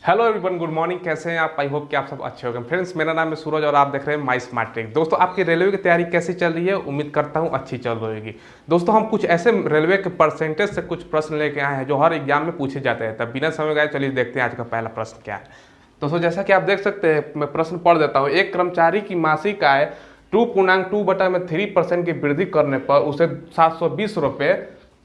Hello everyone, good morning. कैसे हैं आप? आई होप कि आप सब अच्छे होंगे। फ्रेंड्स, मेरा नाम है सूरज और आप देख रहे हैं माई स्मार्ट ट्रिक। दोस्तों, आपकी रेलवे की तैयारी कैसी चल रही है? उम्मीद करता हूं अच्छी चल रही होगी। दोस्तों, हम कुछ ऐसे रेलवे के परसेंटेज से कुछ प्रश्न लेके आए हैं जो हर एग्जाम में पूछे जाते हैं। तब बिना समय गए चलिए देखते हैं आज का पहला प्रश्न क्या है। दोस्तों, जैसा कि आप देख सकते हैं, मैं प्रश्न पढ़ देता हूँ। एक कर्मचारी की मासिक आय 2.2/3% की वृद्धि करने पर उसे 720 रुपये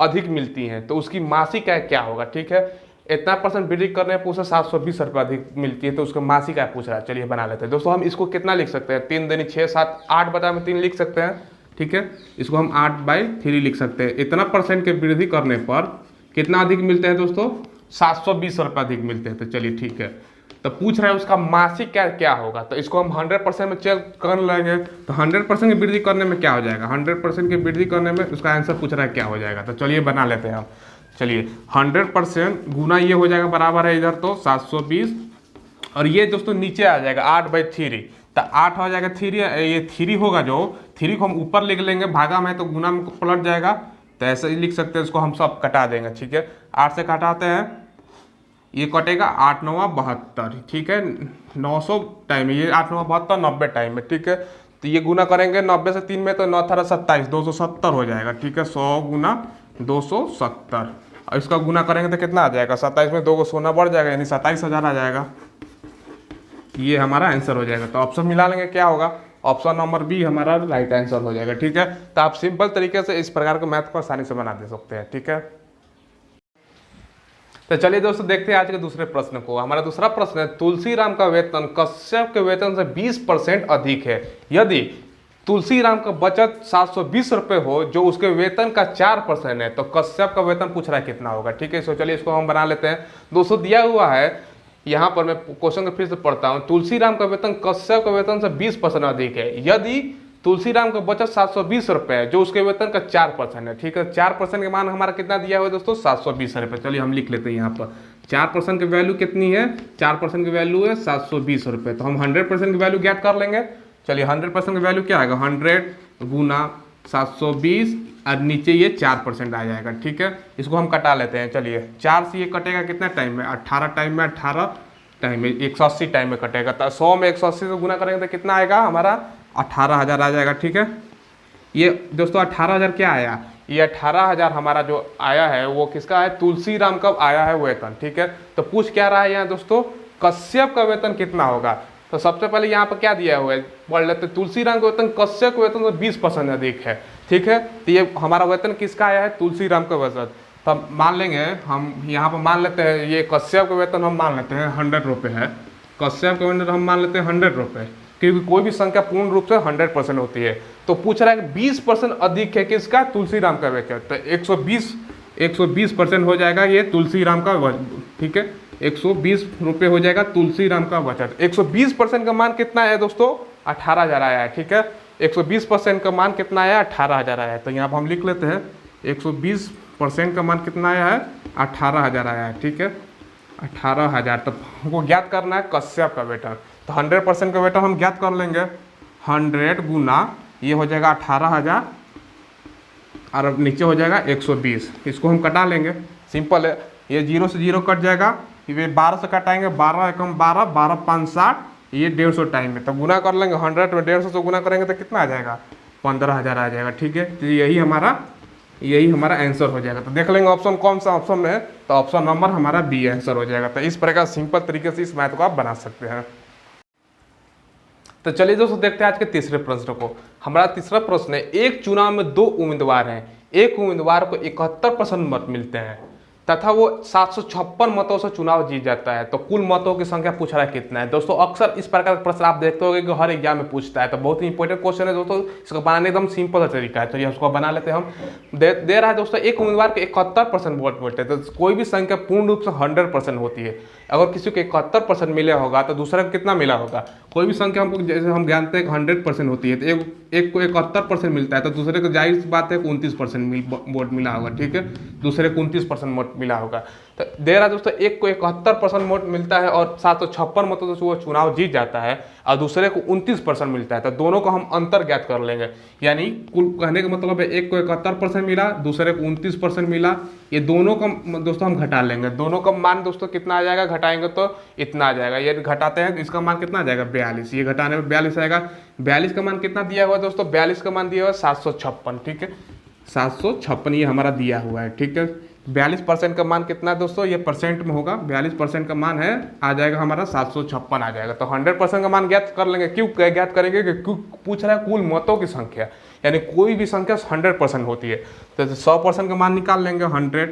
अधिक मिलती है, तो उसकी मासिक आय क्या होगा? ठीक है, इतना परसेंट वृद्धि करने पर उसे 720 रुपये अधिक मिलती है, तो उसका मासिक आय पूछ रहा है। चलिए बना लेते हैं। दोस्तों, हम इसको कितना लिख सकते हैं? 3 दूनी 6, 7, 8/3 लिख सकते हैं। ठीक है, इसको हम 8/3 लिख सकते हैं। इतना परसेंट के वृद्धि करने पर कितना अधिक मिलते हैं दोस्तों? 720 रुपये अधिक मिलते हैं। तो चलिए ठीक है, तो पूछ रहा है उसका मासिक क्या होगा, तो इसको हम 100% में चेक कर लेंगे। तो 100% की वृद्धि करने में क्या हो जाएगा? 100% की वृद्धि करने में उसका आंसर पूछ रहा है क्या हो जाएगा। तो चलिए बना लेते हैं हम। चलिए 100% गुना ये हो जाएगा, बराबर है इधर तो 720, और ये दोस्तों नीचे आ जाएगा 8/3। तो 8 हो जाएगा 3, ये 3 होगा, जो 3 को हम ऊपर लिख लेंगे, भागा में तो गुना में पलट जाएगा। तो ऐसे ही लिख सकते हैं, इसको हम सब कटा देंगे। ठीक है, 8 से कटाते हैं, ये कटेगा 8 9 72। ठीक है, 900 टाइम में, ये 8 9 72 90 टाइम में। ठीक है, तो ये गुना करेंगे 90 से 3 में, तो 9 3 27 270 हो जाएगा। ठीक है, 100 गुना 270, और इसका गुना करेंगे तो कितना आ जाएगा? 27 में 2 को सोना बढ़ जाएगा, यानी 27,000 आ जाएगा। ये हमारा आंसर हो जाएगा। तो ऑप्शन मिला लेंगे, क्या होगा? ऑप्शन नंबर बी हमारा राइट आंसर हो जाएगा। ठीक है, तो आप सिंपल तरीके से इस प्रकार के मैथ को आसानी से बना दे सकते हैं। ठीक है, तो चलिए दोस्तों देखते हैं आज के दूसरे प्रश्न को। हमारा दूसरा प्रश्न है, तुलसीराम का वेतन कश्यप के वेतन से 20% अधिक है। यदि तुलसीराम का बचत 720 रुपये हो, जो उसके वेतन का 4% है, तो कश्यप का वेतन पूछ रहा है कितना होगा। ठीक है, सो चलिए इसको हम बना लेते हैं। दोस्तों, दिया हुआ है यहाँ पर, मैं क्वेश्चन को फिर से पढ़ता हूँ। तुलसीराम का वेतन कश्यप के वेतन से 20% अधिक है। यदि तुलसीराम का बचत 720 रुपये है, जो उसके वेतन का 4% है। ठीक है, 4% के मान हमारा कितना दिया हुआ है दोस्तों? 720 रुपये। चलिए हम लिख लेते हैं यहाँ पर 4% की वैल्यू कितनी है? 4% की वैल्यू है 720 रुपये। तो हम 100% की वैल्यू ज्ञात कर लेंगे। चलिए 100% की वैल्यू क्या आएगा? 100 गुना 720, और नीचे ये 4% आ जाएगा। ठीक है, इसको हम कटा लेते हैं। चलिए 4 से ये कटेगा कितना टाइम में? 18 टाइम में, 18 टाइम में 180 टाइम में कटेगा। तो 100 में 180 से गुना करेंगे तो कितना आएगा? हमारा 18,000 आ जाएगा। ठीक है, ये दोस्तों 18,000 क्या आया? ये 18,000 हमारा जो आया है वो किसका है? तुलसीराम का आया है वेतन। ठीक है, तो पूछ क्या रहा है यहाँ दोस्तों? कश्यप का वेतन कितना होगा। तो सबसे पहले यहाँ पर क्या दिया हुआ है पढ़ लेते। तुलसीराम का वेतन कश्यप के वेतन से 20% अधिक है। ठीक है, तो ये हमारा वेतन किसका आया है? तुलसीराम का वेतन। तब मान लेंगे हम, यहाँ पर मान लेते हैं ये कश्यप का वेतन हम मान लेते हैं 100 रुपये है। कश्यप का वेतन हम मान लेते हैं 100 रुपये, क्योंकि कोई भी संख्या पूर्ण रूप से 100% होती है। तो पूछ रहा है कि 20% अधिक है किसका? तुलसीराम का वेतन। तो 120% हो जाएगा ये तुलसीराम का। ठीक है, 120 रुपये हो जाएगा तुलसीराम का बचत। 120% का मान कितना है दोस्तों? 18,000 आया है। ठीक है, 120% का मान कितना आया? 18,000 आया है। तो यहाँ पर हम लिख लेते हैं 120% का मान कितना आया है? 18,000 आया है। ठीक है, 18,000। तो हमको ज्ञात करना है कश्यप का वेतन। तो 100% का वेतन हम ज्ञात कर लेंगे। 100 गुना ये हो जाएगा 18,000, और नीचे हो जाएगा 120। इसको हम कटा लेंगे, सिंपल है। ये 0 से 0 कट जाएगा, ये 12 से कटाएंगे, 12 एकम 12, 12 5 60, ये 150 टाइम में। तो गुना कर लेंगे 100 में 150 से गुना करेंगे तो कितना आ जाएगा? 15,000 आ जाएगा। ठीक है, तो यही हमारा आंसर हो जाएगा। तो देख लेंगे ऑप्शन कौन सा ऑप्शन में है, तो ऑप्शन नंबर हमारा बी आंसर हो जाएगा। तो इस प्रकार सिंपल तरीके से इस मैथ को आप बना सकते हैं। तो चलिए दोस्तों देखते हैं आज के तीसरे प्रश्न को। हमारा तीसरा प्रश्न है, एक चुनाव में 2 उम्मीदवार हैं। एक उम्मीदवार को 71% मत मिलते हैं तथा वो 756 मतों से चुनाव जीत जाता है, तो कुल मतों की संख्या पूछ रहा है कितना है। दोस्तों, अक्सर इस प्रकार का प्रश्न आप देखते होंगे कि हर एग्जाम में पूछता है, तो बहुत ही इंपॉर्टेंट क्वेश्चन है दोस्तों। इसको बनाने एकदम सिंपल तरीका है, तो ये उसको बना लेते हैं हम। दे रहा है दोस्तों, एक उम्मीदवार को 71% वोट मिलते हैं। तो कोई भी संख्या पूर्ण रूप से 100% होती है। अगर किसी को 71% मिला होगा तो दूसरे को कितना मिला होगा? कोई भी संख्या हमको, जैसे हम जानते हैं 100% होती है, तो एक को 71% मिलता है, तो दूसरे को जाहिर सी बात है 29% वोट मिला होगा। ठीक है, दूसरे को 29% वोट मिला होगा। तो दे रहा दोस्तों, एक को 71% वोट मिलता है और 756 मतों से वो चुनाव जीत जाता है, और दूसरे को 29% मिलता है। तो दोनों को हम अंतर ज्ञात कर लेंगे। यानी कुल कहने का मतलब है, एक को 71% मिला, दूसरे को 29% मिला, ये दोनों का दोस्तों हम घटा लेंगे, दोनों का मान दोस्तों कितना आ जाएगा, घटाएंगे तो इतना आ जाएगा। ये घटाते हैं इसका मान कितना आ जाएगा 42, ये घटाने में 42 आएगा। 42 का मान कितना दिया हुआ है दोस्तों, 42 का मान दिया हुआ है 756, ठीक है 756 ये हमारा दिया हुआ है, ठीक है। 42% का मान कितना है दोस्तों, ये परसेंट में होगा, 42% का मान है आ जाएगा हमारा 756 आ जाएगा। तो 100% का मान ज्ञात कर लेंगे। क्यों ज्ञात करेंगे, क्यों पूछ रहा है कुल मतों की संख्या, यानी कोई भी संख्या 100% होती है। तो 100% का मान निकाल लेंगे 100,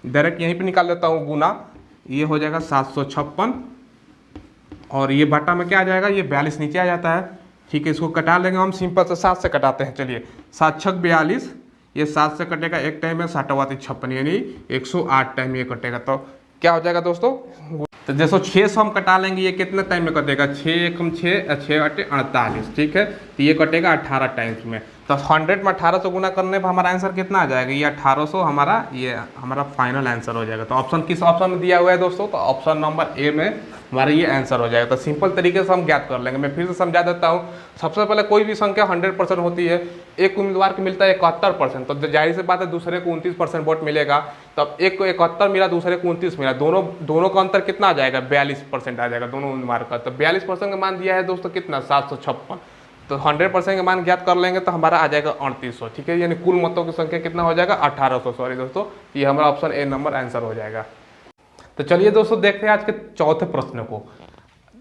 डायरेक्ट यहीं पे निकाल लेता हूँ गुना, ये हो जाएगा 756 और ये बटा में क्या आ जाएगा, ये 42 नीचे आ जाता है, ठीक है। इसको कटा लेंगे हम, सिंपल से 7 से कटाते हैं। चलिए 7 छक 42, ये 7 से कटेगा एक टाइम में 7×56 यानी 108 टाइम ये कटेगा। तो क्या हो जाएगा दोस्तों, तो जैसे 6 से हम कटा लेंगे, ये कितने टाइम में कटेगा, 6 एकम 6 6 8 48, ठीक है। तो ये कटेगा 18 टाइम्स में। तो 100 में 1800 गुना करने पर हमारा आंसर कितना आ जाएगा, ये 1800 हमारा, ये हमारा फाइनल आंसर हो जाएगा। तो ऑप्शन किस ऑप्शन में दिया हुआ है दोस्तों, तो ऑप्शन नंबर ए में हमारा ये आंसर हो जाएगा। तो सिंपल तरीके से हम ज्ञात कर लेंगे। मैं फिर से समझा देता हूँ। सबसे पहले कोई भी संख्या 100% होती है, एक उम्मीदवार को मिलता है 71%, तो जाहिर सी बात है दूसरे को 29% वोट मिलेगा। तब एक को 71 मिला, दूसरे को 29 मिला, दोनों का अंतर कितना आ जाएगा, 42% आ जाएगा दोनों उम्मीदवार का। तो 42% का मान दिया है दोस्तों कितना, 756। तो 100% का मान ज्ञात कर लेंगे तो हमारा आ जाएगा 3800, ठीक है। यानी कुल मतों की संख्या कितना हो जाएगा, 1800, सॉरी दोस्तों, ये हमारा ऑप्शन ए नंबर आंसर हो जाएगा। तो चलिए दोस्तों देखते हैं आज के चौथे प्रश्न को।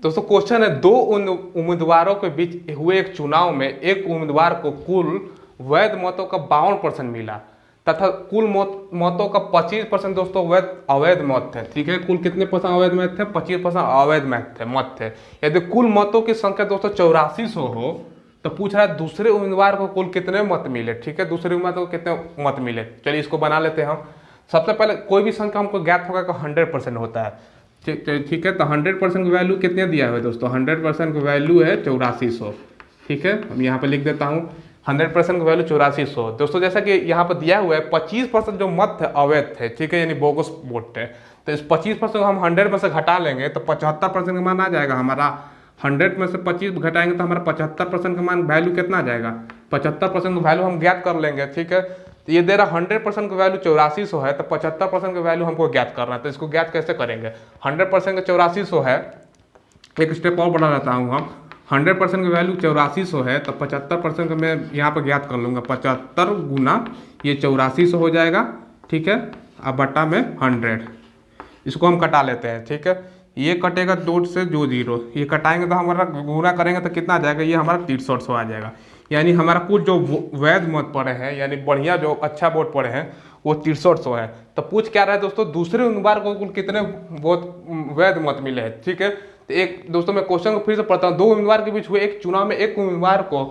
दोस्तों क्वेश्चन है, दो उम्मीदवारों के बीच हुए एक चुनाव में एक उम्मीदवार को कुल वैध मतों का 52% मिला तथा कुल मतों का 25% दोस्तों अवैध मत थे, ठीक है। कुल कितने परसेंट अवैध मत थे, 25% अवैध मत थे। यदि कुल मतों की संख्या दोस्तों 8400 हो तो पूछ रहा है दूसरे उम्मीदवार को कुल कितने मत मिले, ठीक है। दूसरे उम्मीदवार को कितने मत मिले, चलिए इसको बना लेते हैं हम। सबसे पहले कोई भी संख्या हमको ज्ञात होगा कि 100% होता है, ठीक है। तो 100% की वैल्यू कितने दिया हुआ है दोस्तों, 100% की वैल्यू है 8400, ठीक है। हम यहाँ पे लिख देता हूँ 100% की वैल्यू 8400 दोस्तों। जैसा कि यहाँ पर दिया हुआ है 25% जो मत थे अवैध थे, ठीक है, यानी बोगस वोट थे। तो इस 25% को हम 100 में से घटा लेंगे तो 75% का मान आ जाएगा हमारा। 100 में से 25 घटाएंगे तो हमारा 75% का मान वैल्यू कितना आ जाएगा, 75% का वैल्यू हम ज्ञात कर लेंगे, ठीक है। तो ये दे रहा 100% का वैल्यू 8400 है, तो 75% का वैल्यू हमको ज्ञात करना है। तो इसको ज्ञात कैसे करेंगे, 100% का 8400 है, एक स्टेप और बढ़ा देता हूँ हम। 100% की वैल्यू 8400 है, तो 75% का मैं यहाँ पर ज्ञात कर लूँगा, 75 गुना ये 8400 हो जाएगा, ठीक है। अब बटा में 100, इसको हम कटा लेते हैं, ठीक है। ये कटेगा 2 से 2 0, ये कटाएंगे तो हमारा गुना करेंगे तो कितना आ जाएगा, ये हमारा 6300 आ जाएगा। यानी हमारा कुल जो वैध मत पड़े हैं, यानी बढ़िया जो अच्छा वोट पड़े हैं वो 6300 है। तो पूछ क्या रहा है दोस्तों, दूसरे उम्मीदवार को कुल कितने वोट वैध मत मिले हैं, ठीक है। तो एक दोस्तों मैं क्वेश्चन को फिर से पढ़ता हूँ। दो उम्मीदवार के बीच हुए एक चुनाव में एक उम्मीदवार को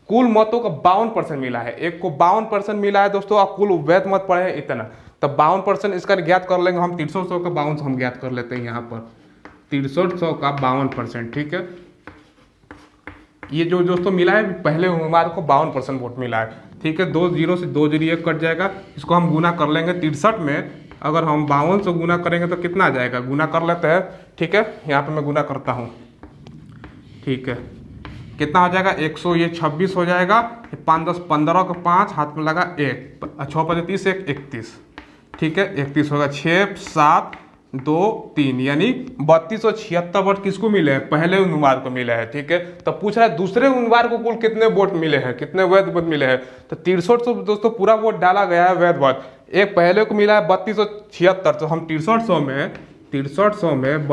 कुल मतों का 52% मिला है, एक को 52% मिला है दोस्तों, और कुल वैध मत पड़े हैं इतना। तो 52% इसका ज्ञात कर लेंगे हम, 6300 का 52 हम ज्ञात कर लेते हैं यहाँ पर, 6300 का 52%, ठीक है। ये जो दोस्तों मिला है पहले उम्मीदवार को 52% वोट मिला है, ठीक है। 2 0 से 2 0 1 कट जाएगा, इसको हम गुना कर लेंगे 63 में। अगर हम 52 से गुना करेंगे तो कितना आ जाएगा, गुना कर लेते हैं, ठीक है। यहाँ पे मैं गुना करता हूँ, ठीक है। कितना हो जाएगा, 126 हो जाएगा, 5 10 15 का 5 हाथ में लगा 1, 6 5 30 1 31, ठीक है। 31 होगा, 6 7 2 3 यानी 3276 वोट किसको मिले हैं, पहले उम्मीदवार को मिले हैं, ठीक है। तो पूछ रहा है दूसरे उम्मीदवार को कुल कितने वोट मिले हैं, कितने वैध वोट मिले हैं। तो 6300 दोस्तों पूरा वोट डाला गया है वैध वोट, एक पहले को मिला है 3276, तो हम 6300 में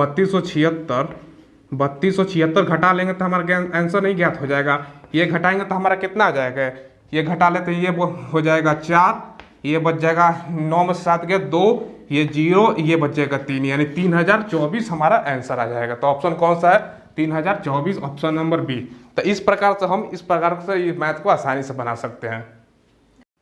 3276 घटा लेंगे तो हमारा आंसर नहीं ज्ञात हो जाएगा। ये घटाएंगे तो हमारा कितना आ जाएगा, ये घटा लेते ये हो जाएगा 4, ये बच जाएगा 9 में 7 गया 2, ये 0, ये बचेगा 3, यानी 3024 हमारा आंसर आ जाएगा। तो ऑप्शन कौन सा है, 3024, ऑप्शन नंबर बी। तो इस प्रकार से ये मैथ को आसानी से बना सकते हैं।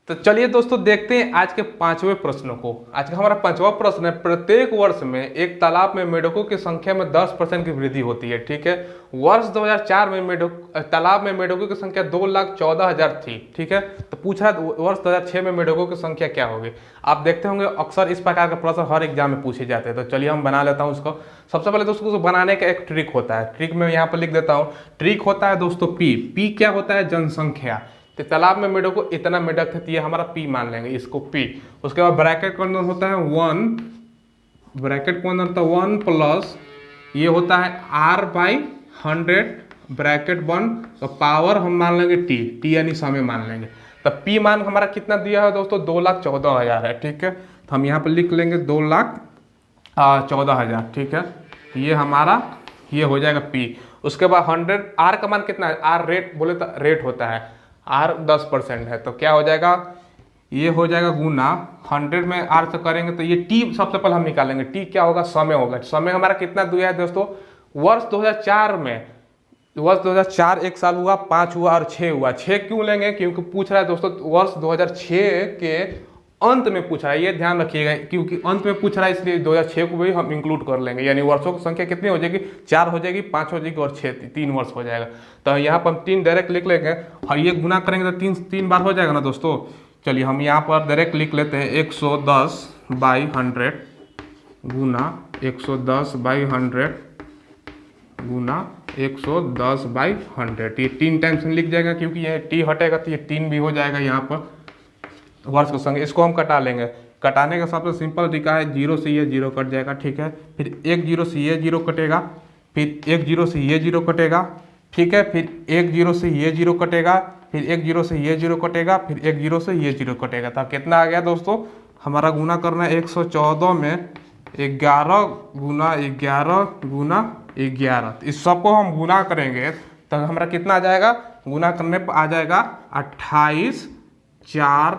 तो चलिए दोस्तों देखते हैं आज के 5वें प्रश्न को। आज का हमारा 5वां प्रश्न है, प्रत्येक वर्ष में एक तालाब में मेढकों की संख्या में 10% की वृद्धि होती है, ठीक है। वर्ष 2004 में तालाब में मेढकों की संख्या 2,14,000 थी, ठीक है। तो पूछा वर्ष 2006 में मेढकों की संख्या क्या होगी। आप देखते होंगे अक्सर इस प्रकार का प्रश्न हर एग्जाम में पूछे जाते हैं। तो चलिए हम बना लेता हूँ उसको। सबसे पहले दोस्तों उसको बनाने का एक ट्रिक होता है, ट्रिक में यहाँ पर लिख देता हूँ। ट्रिक होता है दोस्तों पी क्या होता है, जनसंख्या। तो तालाब में मेढक को इतना मेढक है, तो ये हमारा पी मान लेंगे, इसको पी। उसके बाद ब्रैकेट के अंदर होता है 1, ब्रैकेट के अंदर होता है 1 प्लस ये होता है R/100 ब्रैकेट 1, तो पावर हम मान लेंगे टी यानी समय मान लेंगे। तब पी मान हमारा कितना दिया है दोस्तों, 2,14,000 है, ठीक है। तो हम यहाँ पर लिख लेंगे 2,14,000, ठीक है। ये हमारा ये हो जाएगा पी। उसके बाद 100 आर का मान कितना है, आर रेट बोले तो रेट होता है, आर 10% है, तो क्या हो जाएगा, ये हो जाएगा गुना 100 में आर से करेंगे तो ये टी सबसे पहले हम निकालेंगे। टी क्या होगा, समय होगा। समय हमारा कितना दिया है दोस्तों, वर्ष 2004 में, वर्ष 2004 एक साल हुआ, 5 हुआ और 6 हुआ। 6 क्यों लेंगे, क्योंकि पूछ रहा है दोस्तों वर्ष 2006 के अंत में पूछ रहा है, ये ध्यान रखिएगा, क्योंकि अंत में पूछ रहा है इसलिए 2006 को भी हम इंक्लूड कर लेंगे। यानी वर्षों की संख्या कितनी हो जाएगी, 4 हो जाएगी, 5 हो जाएगी और 6 3 वर्ष हो जाएगा। तो यहाँ पर हम 3 डायरेक्ट लिख लेंगे और ये गुना करेंगे तो 3 बार हो जाएगा ना दोस्तों। चलिए हम यहाँ पर डायरेक्ट लिख लेते हैं 110/100 गुना 110/100 गुना 110/100। ये 3 टाइम्स में लिख जाएगा, क्योंकि ये टी हटेगा तो ये 3 भी हो जाएगा यहाँ पर वर्ष के संग। इसको हम कटा लेंगे। कटाने का सबसे सिंपल तरीका है, 0 से ये 0 कट जाएगा, ठीक है। फिर 1 0 से ये 0 कटेगा, फिर 1 0 से ये 0 कटेगा, ठीक है। फिर 1 0 से ये 0 कटेगा, फिर 1 0 से ये 0 कटेगा, फिर 1 0 से ये 0 कटेगा। तो कितना आ गया दोस्तों, हमारा गुना करना है 114 में 11 गुना 11 गुना 11। इस सबको हम गुना करेंगे तो हमारा कितना आ जाएगा, गुना करने पर आ जाएगा 28 4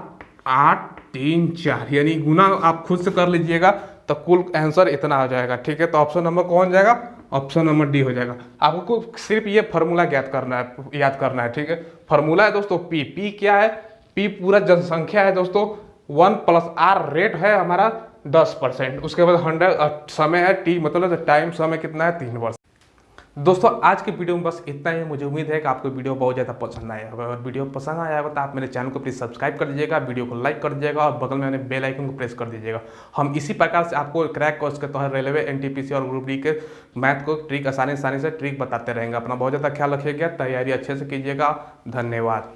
8 3 4, यानी गुना आप खुद से कर लीजिएगा तो कुल आंसर इतना आ जाएगा, ठीक है। तो ऑप्शन नंबर कौन जाएगा, ऑप्शन नंबर डी हो जाएगा। आपको सिर्फ ये फार्मूला याद करना है, ठीक है। फार्मूला है दोस्तों पी क्या है, पी पूरा जनसंख्या है दोस्तों, 1 प्लस आर रेट है हमारा 10%। उसके बाद 100 समय है, टी मतलब टाइम समय कितना है, 3 वर्ष। दोस्तों आज की वीडियो में बस इतना ही। मुझे उम्मीद है कि आपको वीडियो बहुत ज़्यादा पसंद आया होगा। अगर वीडियो पसंद आया होगा तो आप मेरे चैनल को प्लीज़ सब्सक्राइब कर दीजिएगा, वीडियो को लाइक कर दीजिएगा और बगल में बेल आइकन को प्रेस कर दीजिएगा। हम इसी प्रकार से आपको क्रैक कोर्स के तहत रेलवे NTPC और ग्रुप डी के मैथ को ट्रिक आसानी से ट्रिक बताते रहेंगे। अपना बहुत ज़्यादा ख्याल रखिएगा, तैयारी अच्छे से कीजिएगा। धन्यवाद।